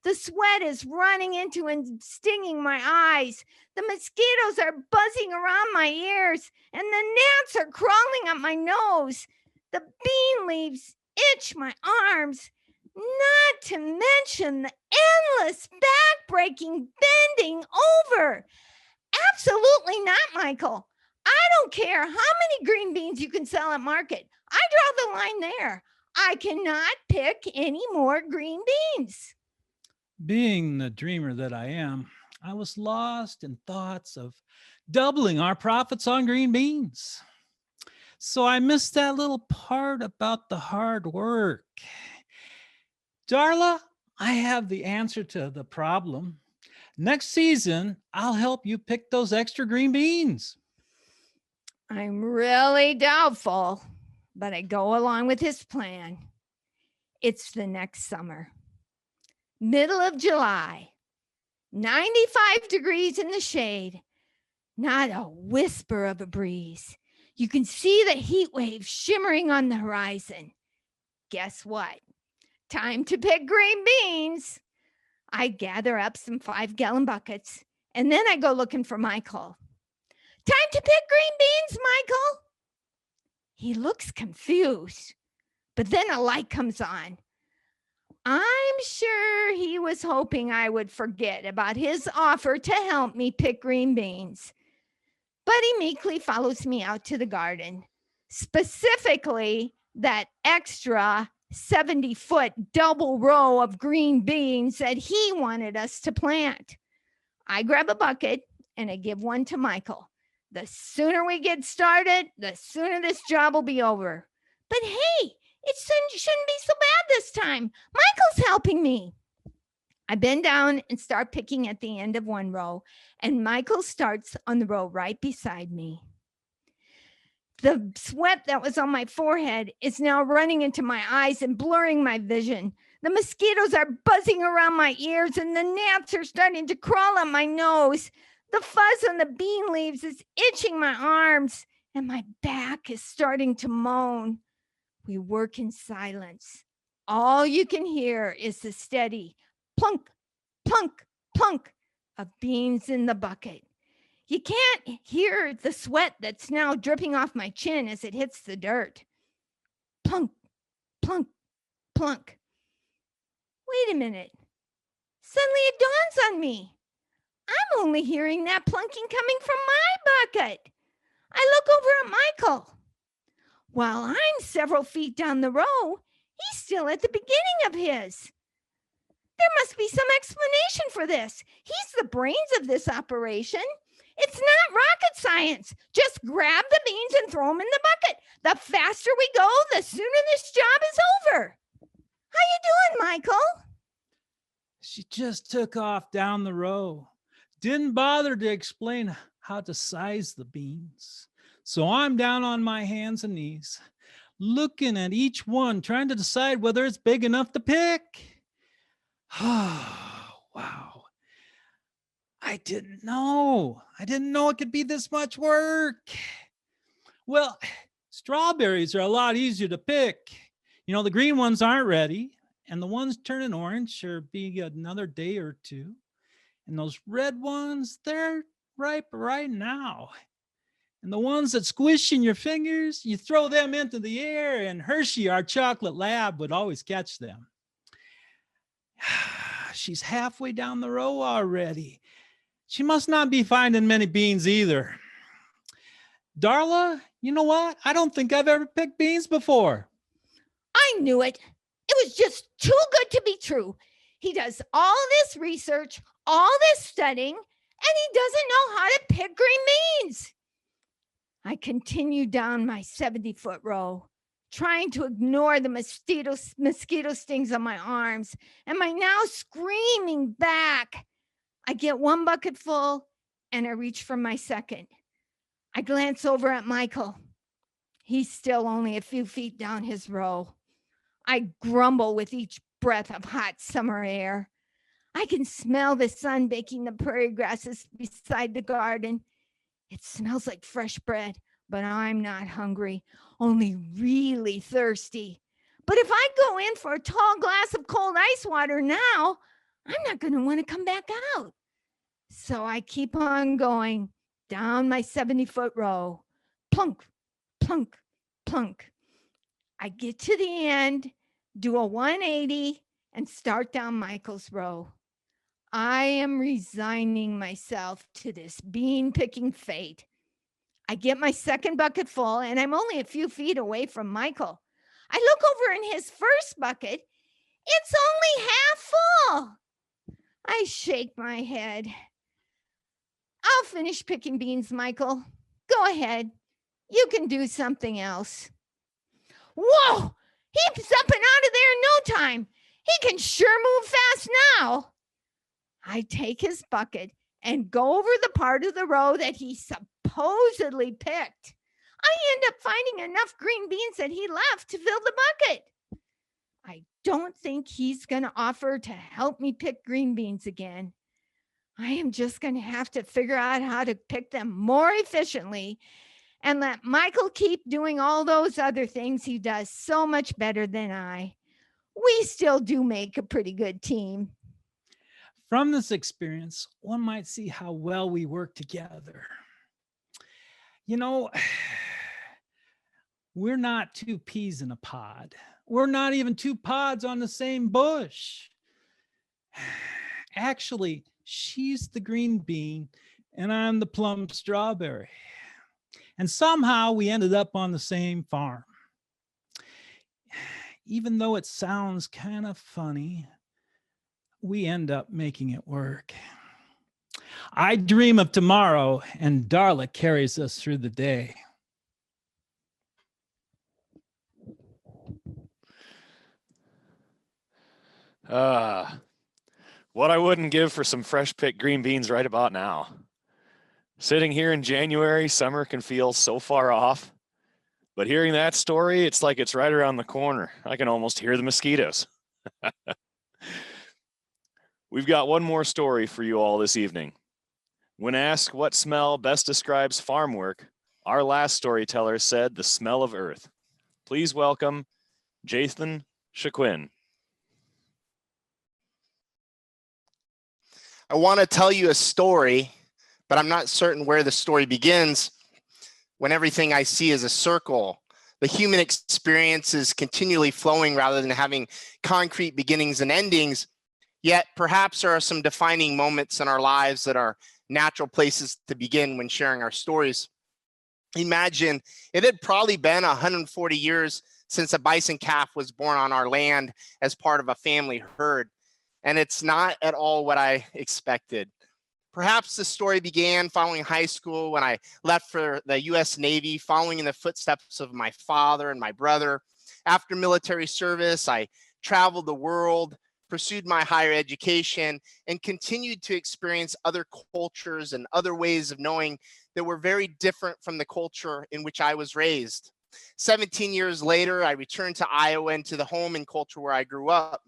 The sweat is running into and stinging my eyes. The mosquitoes are buzzing around my ears, and the gnats are crawling up my nose. The bean leaves itch my arms, not to mention the endless back-breaking bending over. Absolutely not, Michael. I don't care how many green beans you can sell at market. I draw the line there. I cannot pick any more green beans. Being the dreamer that I am, I was lost in thoughts of doubling our profits on green beans. So I missed that little part about the hard work. Darla, I have the answer to the problem. Next season, I'll help you pick those extra green beans. I'm really doubtful, but I go along with his plan. It's the next summer. Middle of July, 95 degrees in the shade, not a whisper of a breeze. You can see the heat wave shimmering on the horizon. Guess what? Time to pick green beans. I gather up some 5-gallon buckets, and then I go looking for Michael. Time to pick green beans, Michael. He looks confused, but then a light comes on. I'm sure he was hoping I would forget about his offer to help me pick green beans. But he meekly follows me out to the garden, specifically that extra 70-foot double row of green beans that he wanted us to plant. I grab a bucket and I give one to Michael. The sooner we get started, the sooner this job will be over. But hey, it shouldn't be so bad this time. Michael's helping me. I bend down and start picking at the end of one row, and Michael starts on the row right beside me. The sweat that was on my forehead is now running into my eyes and blurring my vision. The mosquitoes are buzzing around my ears, and the gnats are starting to crawl up my nose. The fuzz on the bean leaves is itching my arms, and my back is starting to moan. We work in silence. All you can hear is the steady plunk, plunk, plunk of beans in the bucket. You can't hear the sweat that's now dripping off my chin as it hits the dirt. Plunk, plunk, plunk. Wait a minute. Suddenly it dawns on me. I'm only hearing that plunking coming from my bucket. I look over at Michael. While I'm several feet down the row, he's still at the beginning of his. There must be some explanation for this. He's the brains of this operation. It's not rocket science. Just grab the beans and throw them in the bucket. The faster we go, the sooner this job is over. How you doing, Michael? She just took off down the row. Didn't bother to explain how to size the beans. So I'm down on my hands and knees, looking at each one, trying to decide whether it's big enough to pick. Wow. I didn't know it could be this much work. Well, strawberries are a lot easier to pick. You know, the green ones aren't ready, and the ones turning orange are being another day or two. And those red ones, they're ripe right now. And the ones that squish in your fingers, you throw them into the air, and Hershey, our chocolate lab, would always catch them. She's halfway down the row already. She must not be finding many beans either. Darla, you know what? I don't think I've ever picked beans before. I knew it. It was just too good to be true. He does all this research, all this studying, and he doesn't know how to pick green beans. I continued down my 70-foot row, trying to ignore the mosquito stings on my arms and my now screaming back. I get one bucket full and I reach for my second. I glance over at Michael. He's still only a few feet down his row. I grumble with each breath of hot summer air. I can smell the sun baking the prairie grasses beside the garden. It smells like fresh bread, but I'm not hungry, only really thirsty. But if I go in for a tall glass of cold ice water now, I'm not going to want to come back out. So I keep on going down my 70-foot row. Plunk, plunk, plunk. I get to the end, do a 180, and start down Michael's row. I am resigning myself to this bean-picking fate. I get my second bucket full, and I'm only a few feet away from Michael. I look over in his first bucket. It's only half full. I shake my head. I'll finish picking beans, Michael. Go ahead. You can do something else. Whoa! He's up and out of there in no time. He can sure move fast now. I take his bucket and go over the part of the row that he supposedly picked. I end up finding enough green beans that he left to fill the bucket. I don't think he's going to offer to help me pick green beans again. I am just going to have to figure out how to pick them more efficiently and let Michael keep doing all those other things he does so much better than I. We still do make a pretty good team. From this experience, one might see how well we work together. You know, we're not two peas in a pod. We're not even two pods on the same bush. Actually, she's the green bean and I'm the plum strawberry. And somehow we ended up on the same farm. Even though it sounds kind of funny, we end up making it work. I dream of tomorrow, and Darla carries us through the day. What I wouldn't give for some fresh picked green beans right about now. Sitting here in January, summer can feel so far off. But hearing that story, it's like it's right around the corner. I can almost hear the mosquitoes. We've got one more story for you all this evening. When asked what smell best describes farm work, our last storyteller said the smell of earth. Please welcome Jathan Shaquin. I want to tell you a story, but I'm not certain where the story begins when everything I see is a circle. The human experience is continually flowing rather than having concrete beginnings and endings. Yet perhaps there are some defining moments in our lives that are natural places to begin when sharing our stories. Imagine it had probably been 140 years since a bison calf was born on our land as part of a family herd. And it's not at all what I expected. Perhaps the story began following high school when I left for the US Navy, following in the footsteps of my father and my brother. After military service, I traveled the world, pursued my higher education, and continued to experience other cultures and other ways of knowing that were very different from the culture in which I was raised. 17 years later, I returned to Iowa and to the home and culture where I grew up.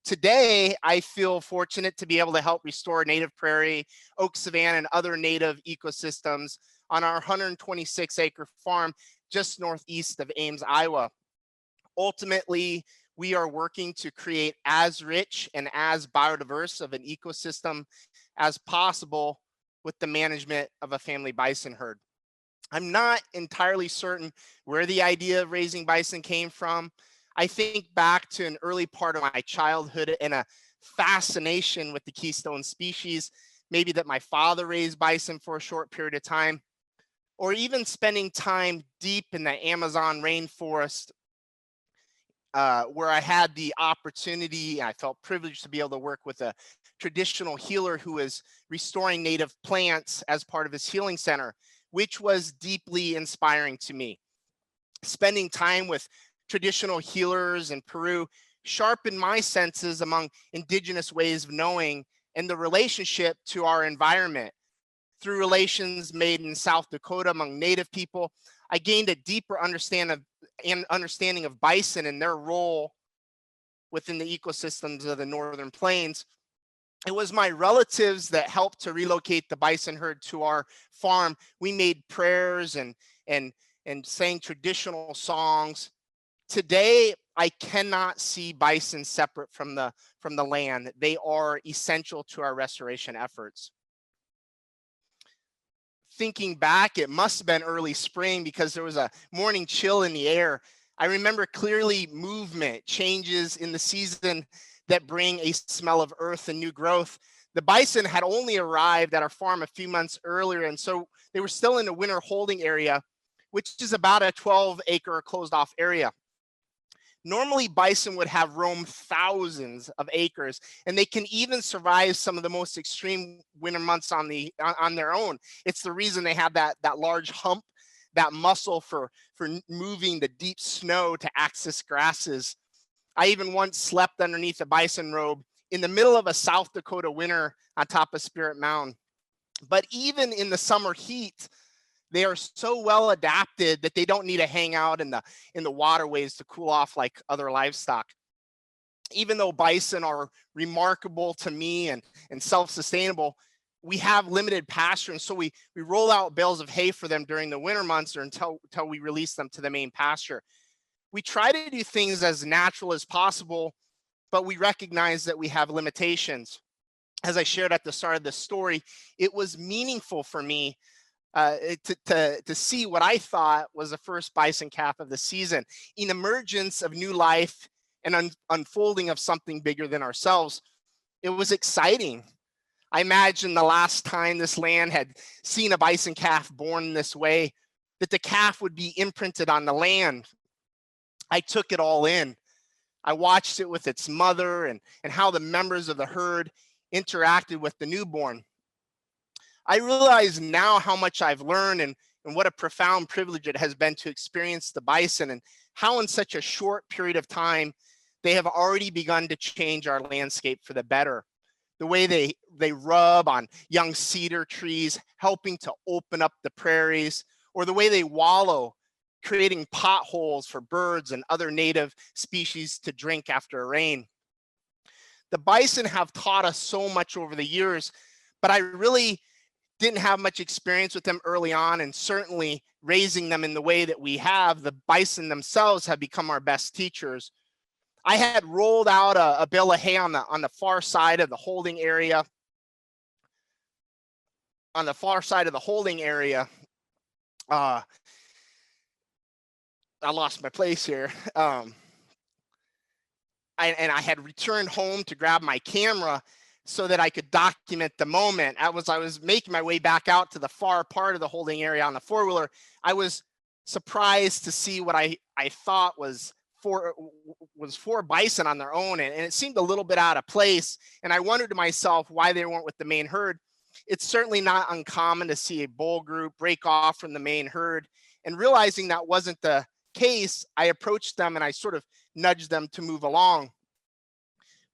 Today, I feel fortunate to be able to help restore native prairie, oak savanna, and other native ecosystems on our 126-acre farm just northeast of Ames, Iowa. Ultimately, we are working to create as rich and as biodiverse of an ecosystem as possible with the management of a family bison herd. I'm not entirely certain where the idea of raising bison came from. I think back to an early part of my childhood and a fascination with the keystone species, maybe that my father raised bison for a short period of time, or even spending time deep in the Amazon rainforest where I had the opportunity, I felt privileged to be able to work with a traditional healer who was restoring native plants as part of his healing center, which was deeply inspiring to me. Spending time with traditional healers in Peru sharpened my senses among indigenous ways of knowing and the relationship to our environment. Through relations made in South Dakota among Native people, I gained a deeper understanding of bison and their role within the ecosystems of the Northern Plains. It was my relatives that helped to relocate the bison herd to our farm. We made prayers and sang traditional songs. Today, I cannot see bison separate from the land. They are essential to our restoration efforts. Thinking back, it must have been early spring because there was a morning chill in the air. I remember clearly movement, changes in the season that bring a smell of earth and new growth. The bison had only arrived at our farm a few months earlier, and so they were still in the winter holding area, which is about a 12-acre closed off area. Normally, bison would have roamed thousands of acres, and they can even survive some of the most extreme winter months on their own. It's the reason they have that large hump, that muscle for moving the deep snow to access grasses. I even once slept underneath a bison robe in the middle of a South Dakota winter on top of Spirit Mountain. But even in the summer heat, they are so well adapted that they don't need to hang out in the waterways to cool off like other livestock. Even though bison are remarkable to me and self-sustainable, we have limited pasture, and so we roll out bales of hay for them during the winter months or until we release them to the main pasture. We try to do things as natural as possible, but we recognize that we have limitations. As I shared at the start of the story, it was meaningful for me to see what I thought was the first bison calf of the season, an emergence of new life and unfolding of something bigger than ourselves. It was exciting. I imagine the last time this land had seen a bison calf born this way, that the calf would be imprinted on the land. I took it all in. I watched it with its mother and how the members of the herd interacted with the newborn. I realize now how much I've learned and what a profound privilege it has been to experience the bison, and how in such a short period of time, they have already begun to change our landscape for the better. The way they rub on young cedar trees, helping to open up the prairies, or the way they wallow, creating potholes for birds and other native species to drink after a rain. The bison have taught us so much over the years, but I really didn't have much experience with them early on, and certainly raising them in the way that we have, the bison themselves have become our best teachers. I had rolled out a bale of hay on the far side of the holding area. On the far side of the holding area, I lost my place here. And I had returned home to grab my camera so that I could document the moment. I was making my way back out to the far part of the holding area on the four-wheeler. I was surprised to see what I thought was four bison on their own, and it seemed a little bit out of place. And I wondered to myself why they weren't with the main herd. It's certainly not uncommon to see a bull group break off from the main herd, and realizing that wasn't the case, I approached them and I sort of nudged them to move along.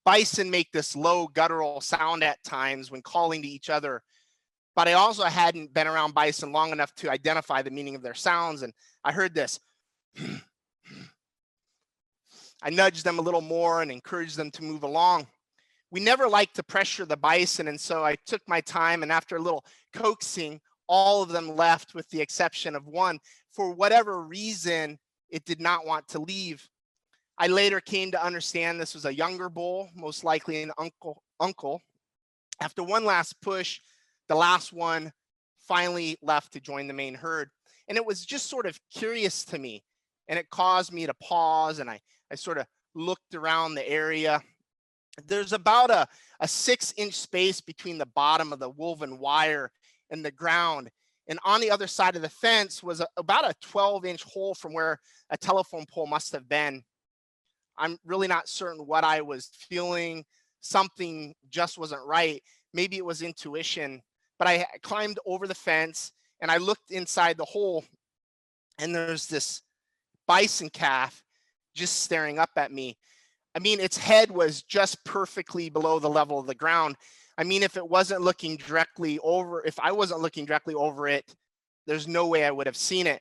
Bison make this low guttural sound at times when calling to each other, but I also hadn't been around bison long enough to identify the meaning of their sounds, and I heard this. I nudged them a little more and encouraged them to move along. We never like to pressure the bison, and so I took my time, and after a little coaxing, all of them left with the exception of one. For whatever reason, it did not want to leave. I later came to understand this was a younger bull, most likely an uncle. After one last push, the last one finally left to join the main herd. And it was just sort of curious to me, and it caused me to pause, and I sort of looked around the area. There's about a 6-inch space between the bottom of the woven wire and the ground. And on the other side of the fence was about a 12-inch hole from where a telephone pole must have been. I'm really not certain what I was feeling. Something just wasn't right. Maybe it was intuition, but I climbed over the fence and I looked inside the hole, and there's this bison calf just staring up at me. I mean, its head was just perfectly below the level of the ground. I mean, if I wasn't looking directly over it, there's no way I would have seen it.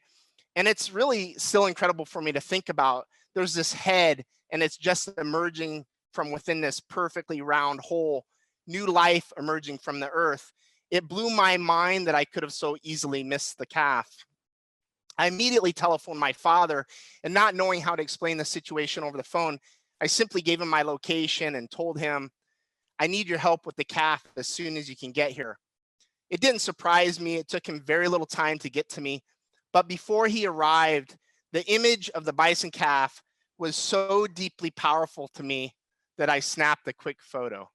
And it's really still incredible for me to think about. There's this head, and it's just emerging from within this perfectly round hole, new life emerging from the earth. It blew my mind that I could have so easily missed the calf. I immediately telephoned my father, and not knowing how to explain the situation over the phone, I simply gave him my location and told him, I need your help with the calf as soon as you can get here. It didn't surprise me. It took him very little time to get to me. But before he arrived, the image of the bison calf was so deeply powerful to me that I snapped a quick photo.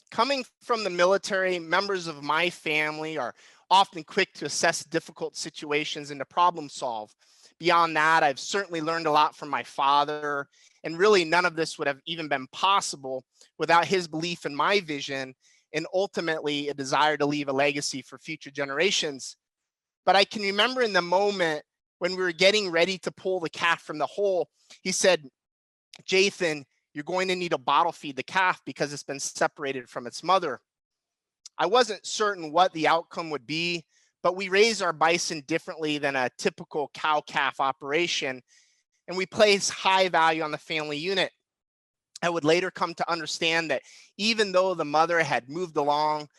Coming from the military, members of my family are often quick to assess difficult situations and to problem solve. Beyond that, I've certainly learned a lot from my father, and really none of this would have even been possible without his belief in my vision and ultimately a desire to leave a legacy for future generations. But I can remember in the moment when we were getting ready to pull the calf from the hole, he said, Jathan, you're going to need to bottle feed the calf because it's been separated from its mother. I wasn't certain what the outcome would be, but we raise our bison differently than a typical cow-calf operation, and we place high value on the family unit. I would later come to understand that even though the mother had moved along,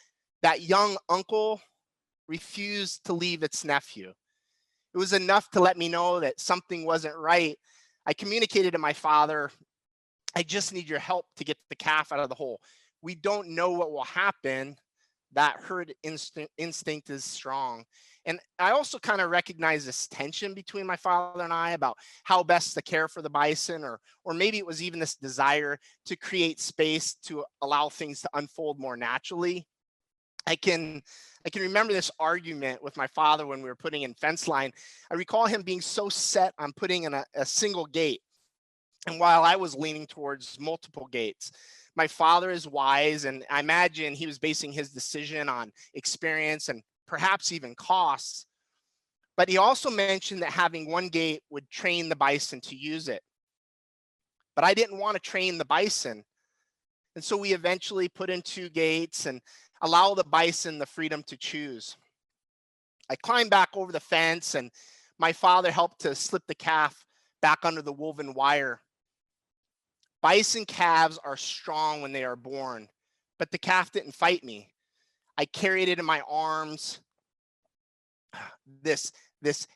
that young uncle refused to leave its nephew. It was enough to let me know that something wasn't right. I communicated to my father, I just need your help to get the calf out of the hole. We don't know what will happen. That herd instinct is strong. And I also kind of recognize this tension between my father and I about how best to care for the bison, or maybe it was even this desire to create space to allow things to unfold more naturally. I can remember this argument with my father when we were putting in fence line. I recall him being so set on putting in a single gate, and while I was leaning towards multiple gates. My father is wise, and I imagine he was basing his decision on experience and perhaps even costs. But he also mentioned that having one gate would train the bison to use it. But I didn't want to train the bison. And so we eventually put in 2 gates and allow the bison the freedom to choose. I climbed back over the fence, and my father helped to slip the calf back under the woven wire. Bison calves are strong when they are born, but the calf didn't fight me. I carried it in my arms, this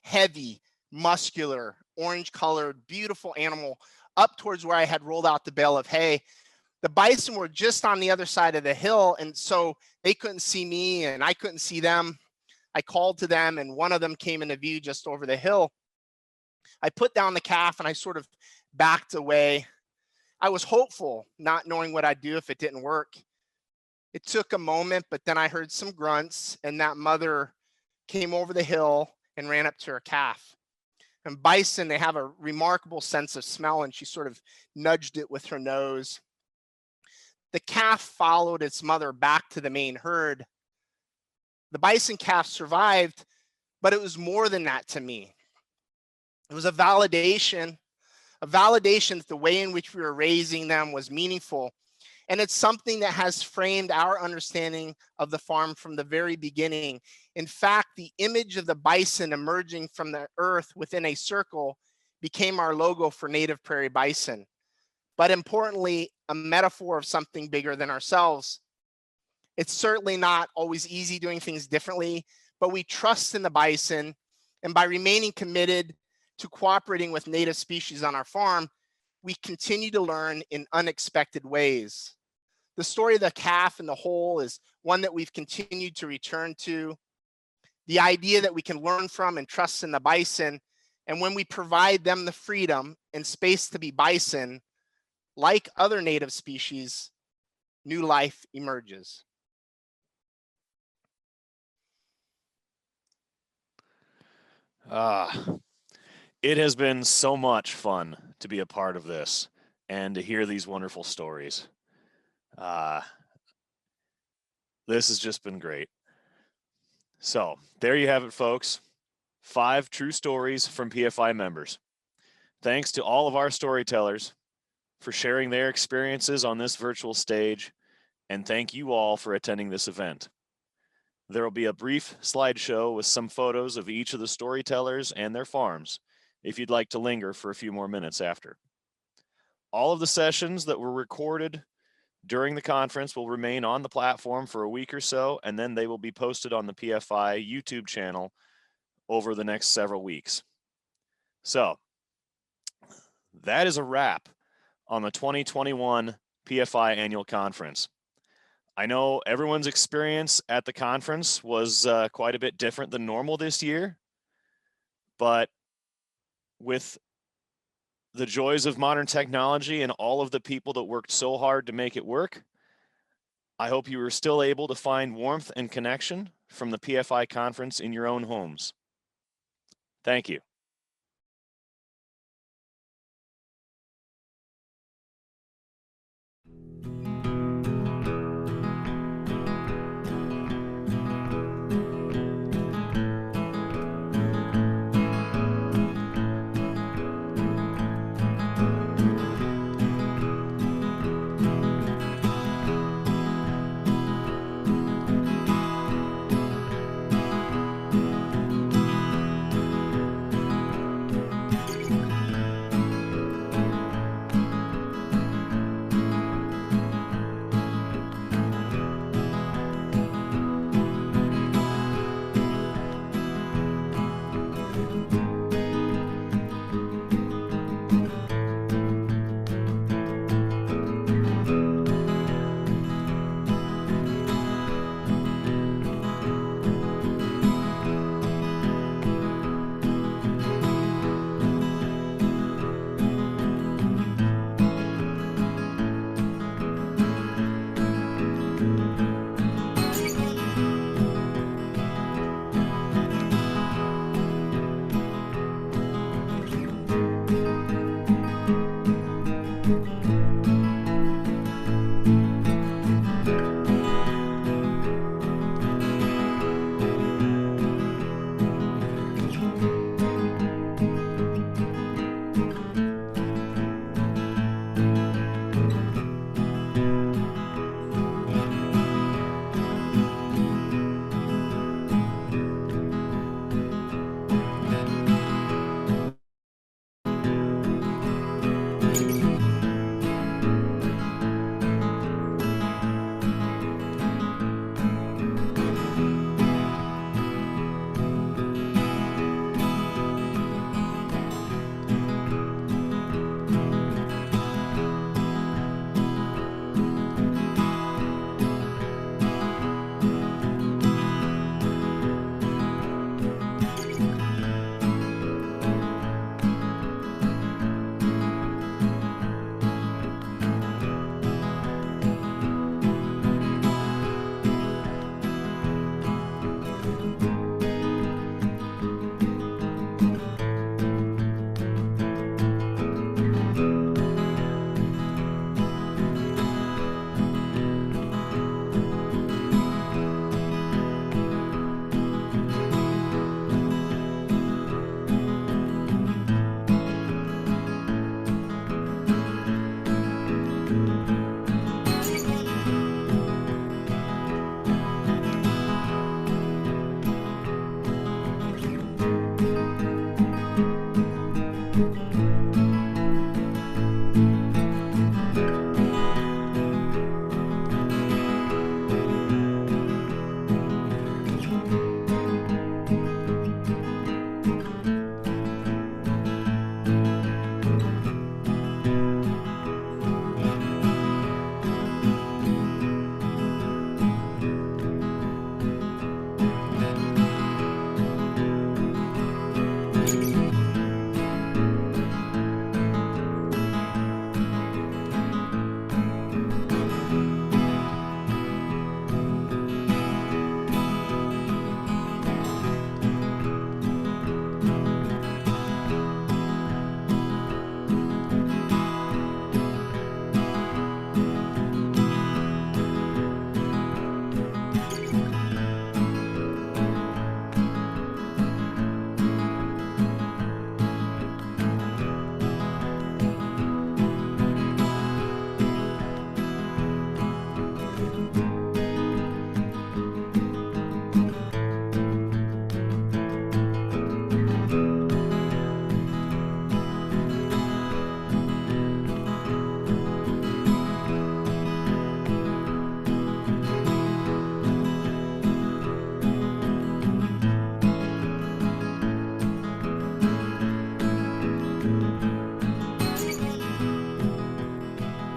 heavy, muscular, orange-colored, beautiful animal up towards where I had rolled out the bale of hay. The bison were just on the other side of the hill, and so they couldn't see me and I couldn't see them. I called to them, and one of them came into view just over the hill. I put down the calf and I sort of backed away. I was hopeful, not knowing what I'd do if it didn't work. It took a moment, but then I heard some grunts, and that mother came over the hill and ran up to her calf. And bison, they have a remarkable sense of smell, and she sort of nudged it with her nose. The calf followed its mother back to the main herd. The bison calf survived, but it was more than that to me. It was a validation that the way in which we were raising them was meaningful. And it's something that has framed our understanding of the farm from the very beginning. In fact, the image of the bison emerging from the earth within a circle became our logo for native prairie bison. But importantly, a metaphor of something bigger than ourselves. It's certainly not always easy doing things differently, but we trust in the bison, and by remaining committed to cooperating with native species on our farm, we continue to learn in unexpected ways. The story of the calf and the whole is one that we've continued to return to. The idea that we can learn from and trust in the bison, and when we provide them the freedom and space to be bison, like other native species, new life emerges. It has been so much fun to be a part of this and to hear these wonderful stories. This has just been great. So there you have it, folks. 5 true stories from PFI members. Thanks to all of our storytellers for sharing their experiences on this virtual stage, and thank you all for attending this event. There will be a brief slideshow with some photos of each of the storytellers and their farms, if you'd like to linger for a few more minutes after. All of the sessions that were recorded during the conference will remain on the platform for a week or so, and then they will be posted on the PFI YouTube channel over the next several weeks. So that is a wrap on the 2021 PFI Annual Conference. I know everyone's experience at the conference was quite a bit different than normal this year, but with the joys of modern technology and all of the people that worked so hard to make it work, I hope you were still able to find warmth and connection from the PFI conference in your own homes. Thank you.